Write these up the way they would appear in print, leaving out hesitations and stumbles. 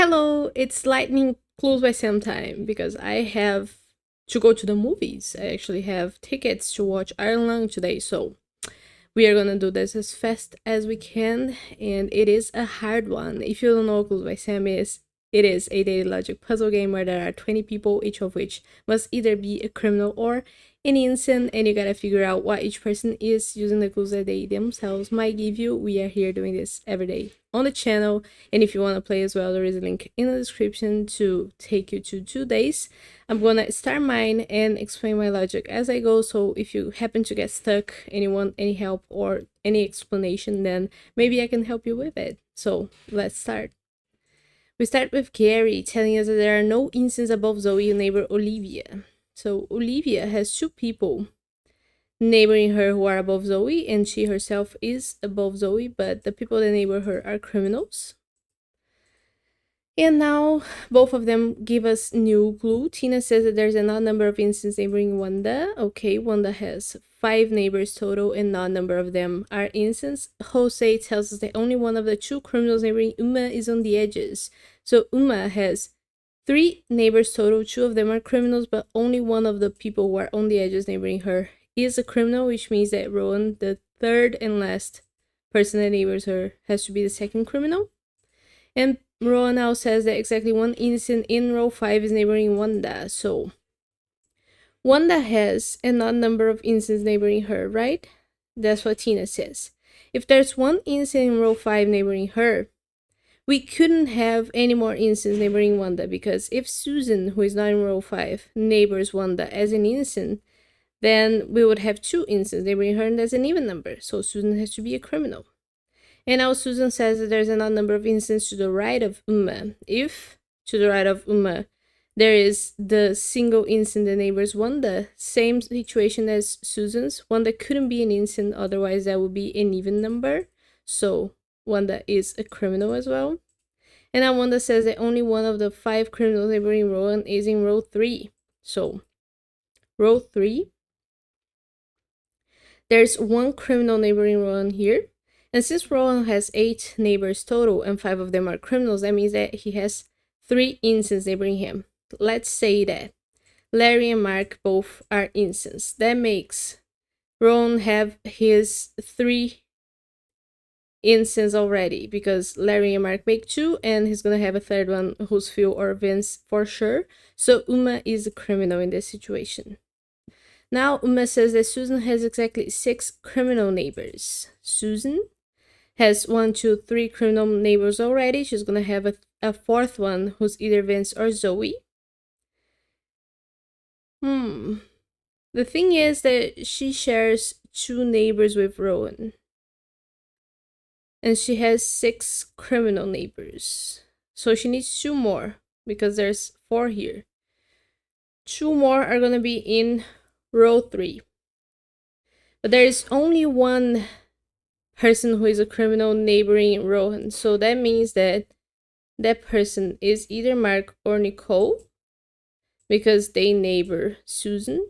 Hello, it's lightning close by some time because I have to go to the movies. I actually have tickets to watch Iron Lung today, so we are gonna do this as fast as we can, and it is a hard one. If you don't know what Clues by Sam is, it is a daily logic puzzle game where there are 20 people, each of which must either be a criminal or an innocent, and you gotta figure out what each person is using the clues that they themselves might give you. We are here doing this every day on the channel, and if you want to play as well, there is a link in the description to take you to 2 days. I'm gonna start mine and explain my logic as I go, so if you happen to get stuck and you want any help or any explanation, then maybe I can help you with it. So let's start. We start with Gary telling us that there are no instances above Zoe and neighbor Olivia. So Olivia has two people neighboring her who are above Zoe, and she herself is above Zoe, but the people that neighbor her are criminals. And now both of them give us new clue. Tina says that there's an odd number of instances neighboring Wanda. Okay, Wanda has 5 neighbors total and odd number of them are instances. Jose tells us that only one of the 2 criminals neighboring Uma is on the edges. So Uma has 3 neighbors total, 2 of them are criminals, but only one of the people who are on the edges neighboring her is a criminal, which means that Rowan, the third and last person that neighbors her, has to be the second criminal. And Rowan now says that exactly one innocent in row 5 is neighboring Wanda, so Wanda has an odd number of innocents neighboring her, right? That's what Tina says. If there's one innocent in row 5 neighboring her, we couldn't have any more innocents neighboring Wanda, because if Susan, who is not in row 5, neighbors Wanda as an innocent, then we would have 2 innocents neighboring her, and that's an even number, so Susan has to be a criminal. And now Susan says that there's an odd number of instances to the right of Uma. If to the right of Uma there is the single instant that neighbors Wanda, same situation as Susan's, Wanda couldn't be an instant, otherwise that would be an even number. So Wanda is a criminal as well. And now Wanda says that only one of the 5 criminals neighboring Rowan is in row 3. So row 3, there's one criminal neighboring Rowan here. And since Rowan has 8 neighbors total and 5 of them are criminals, that means that he has 3 instances neighboring him. Let's say that Larry and Mark both are instances. That makes Rowan have his 3 instances already, because Larry and Mark make 2, and he's gonna have a third one who's Phil or Vince for sure. So Uma is a criminal in this situation. Now Uma says that Susan has exactly 6 criminal neighbors. Susan has 1, 2, 3 criminal neighbors already. She's gonna have a fourth one who's either Vince or Zoe. The thing is that she shares 2 neighbors with Rowan. And she has 6 criminal neighbors. So she needs 2 more, because there's 4 here. 2 more are gonna be in row 3. But there is only one person who is a criminal neighboring Rowan, so that means that that person is either Mark or Nicole, because they neighbor Susan.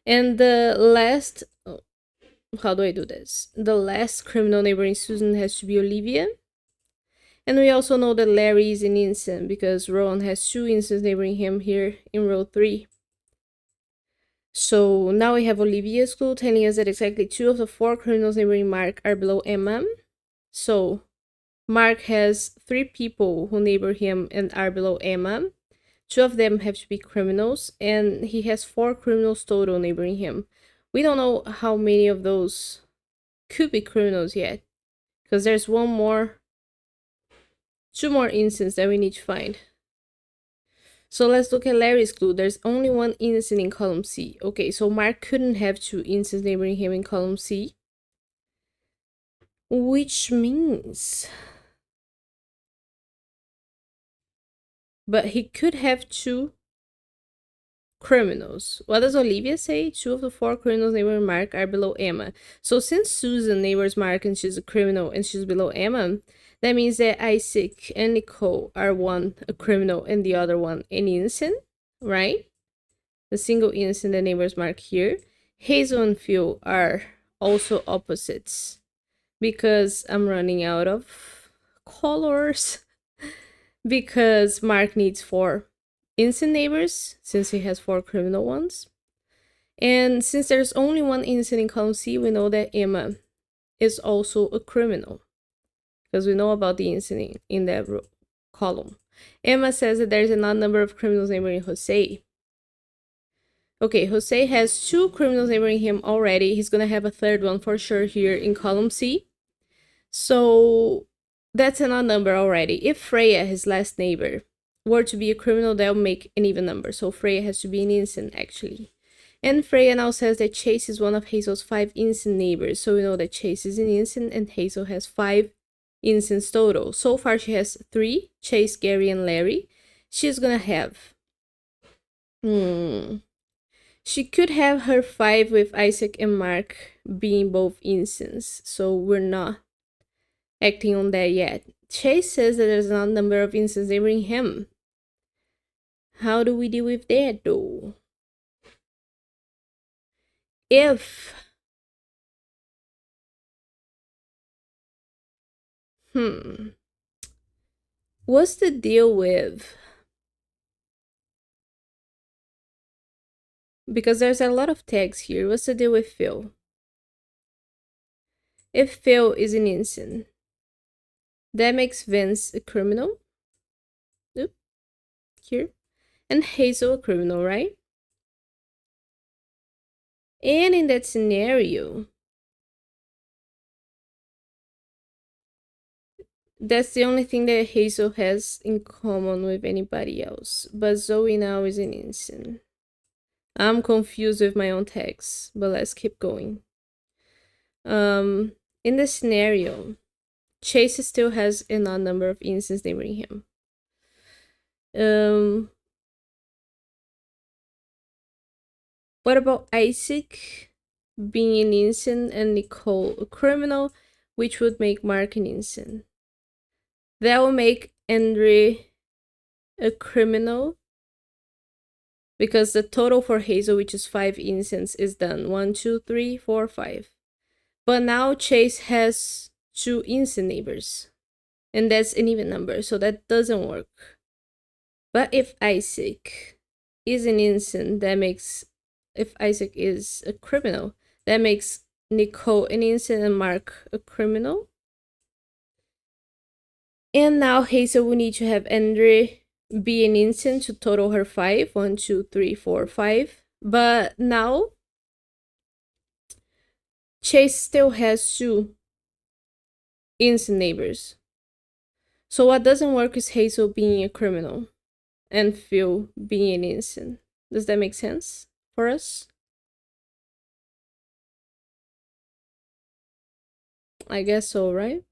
And the last, how do I do this? The last criminal neighboring Susan has to be Olivia. And we also know that Larry is an innocent, because Rowan has 2 innocents neighboring him here in row 3. So now we have Olivia's clue telling us that exactly 2 of the 4 criminals neighboring Mark are below Emma. So Mark has 3 people who neighbor him and are below Emma. 2 of them have to be criminals, and he has 4 criminals total neighboring him. We don't know how many of those could be criminals yet, because there's 2 more instances that we need to find. So let's look at Larry's clue. There's only 1 innocent in column C. Okay, so Mark couldn't have 2 instances neighboring him in column C, which means, but he could have 2 criminals. What does Olivia say? 2 of the 4 criminals neighboring Mark are below Emma. So since Susan neighbors Mark and she's a criminal and she's below Emma, that means that Isaac and Nicole are one a criminal and the other one an innocent, right? The single innocent that neighbors Mark here. Hazel and Phil are also opposites, because I'm running out of colors. because Mark needs 4 innocent neighbors since he has 4 criminal ones. And since there's only 1 innocent in column C, we know that Emma is also a criminal because we know about the innocent in that column. Emma says that there's an odd number of criminals neighboring Jose. Okay, Jose has 2 criminals neighboring him already. He's gonna have a 3rd one for sure here in column C. So that's an odd number already. If Freya, his last neighbor, were to be a criminal, that would make an even number. So Freya has to be an innocent, actually. And Freya now says that Chase is one of Hazel's 5 innocent neighbors. So we know that Chase is an innocent and Hazel has 5 innocents total. So far she has 3, Chase, Gary, and Larry. She's gonna have... She could have her 5 with Isaac and Mark being both innocents. So we're not acting on that yet. Chase says that there's an odd number of innocents neighboring him. How do we deal with that though? If what's the deal with, because there's a lot of tags here, what's the deal with Phil? If Phil is an innocent, that makes Vince a criminal. Oop, here. And Hazel a criminal, right? And in that scenario, that's the only thing that Hazel has in common with anybody else. But Zoe now is an innocent. I'm confused with my own text, but let's keep going. In this scenario, Chase still has an odd number of innocents neighboring him. What about Isaac being an innocent and Nicole a criminal, which would make Mark an innocent? That will make Andre a criminal because the total for Hazel, which is 5 innocents, is done. 1, 2, 3, 4, 5. But now Chase has 2 innocent neighbors, and that's an even number, so that doesn't work. But if Isaac is an innocent, that makes, if Isaac is a criminal, that makes Nicole an innocent and Mark a criminal. And now Hazel will need to have Andre be an innocent to total her 5. 1, 2, 3, 4, 5. But now Chase still has 2 innocent neighbors. So what doesn't work is Hazel being a criminal and Phil being an innocent. Does that make sense for us? I guess so, right?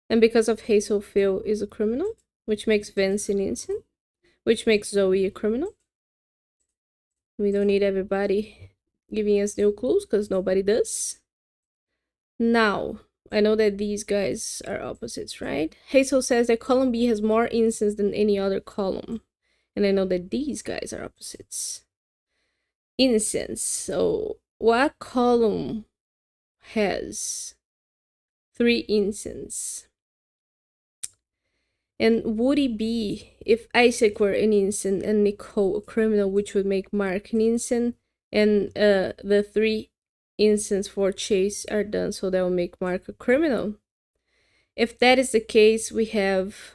And because of Hazel, Phil is a criminal, which makes Vince an innocent, which makes Zoe a criminal. We don't need everybody giving us new clues because nobody does. Now, I know that these guys are opposites, right? Hazel says that column B has more innocents than any other column. And I know that these guys are opposites. Innocents. So, what column has 3 innocents? And would it be if Isaac were an innocent and Nicole a criminal, which would make Mark an innocent, and the 3 innocents for Chase are done, so that will make Mark a criminal? If that is the case, we have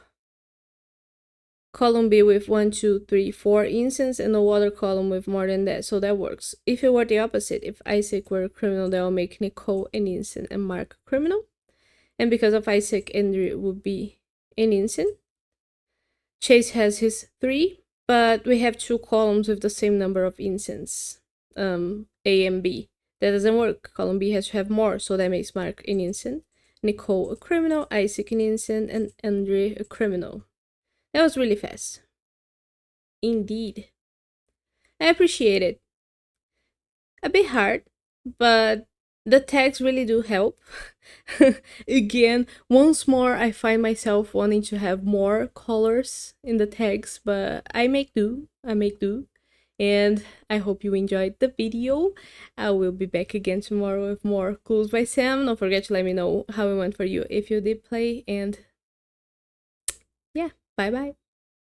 column B with 1, 2, 3, 4 innocents and no other column with more than that, so that works. If it were the opposite, if Isaac were a criminal, that will make Nicole an innocent and Mark a criminal. And because of Isaac, Andrew would be an innocent. Chase has his 3, but we have 2 columns with the same number of innocents, A and B. That doesn't work. Column B has to have more, so that makes Mark an innocent, Nicole a criminal, Isaac an innocent, and Andre a criminal. That was really fast. Indeed. I appreciate it. A bit hard, but the tags really do help. Again, once more, I find myself wanting to have more colors in the tags, but I make do. And I hope you enjoyed the video. I will be back again tomorrow with more Clues by Sam. Don't forget to let me know how it went for you if you did play, and yeah, bye bye.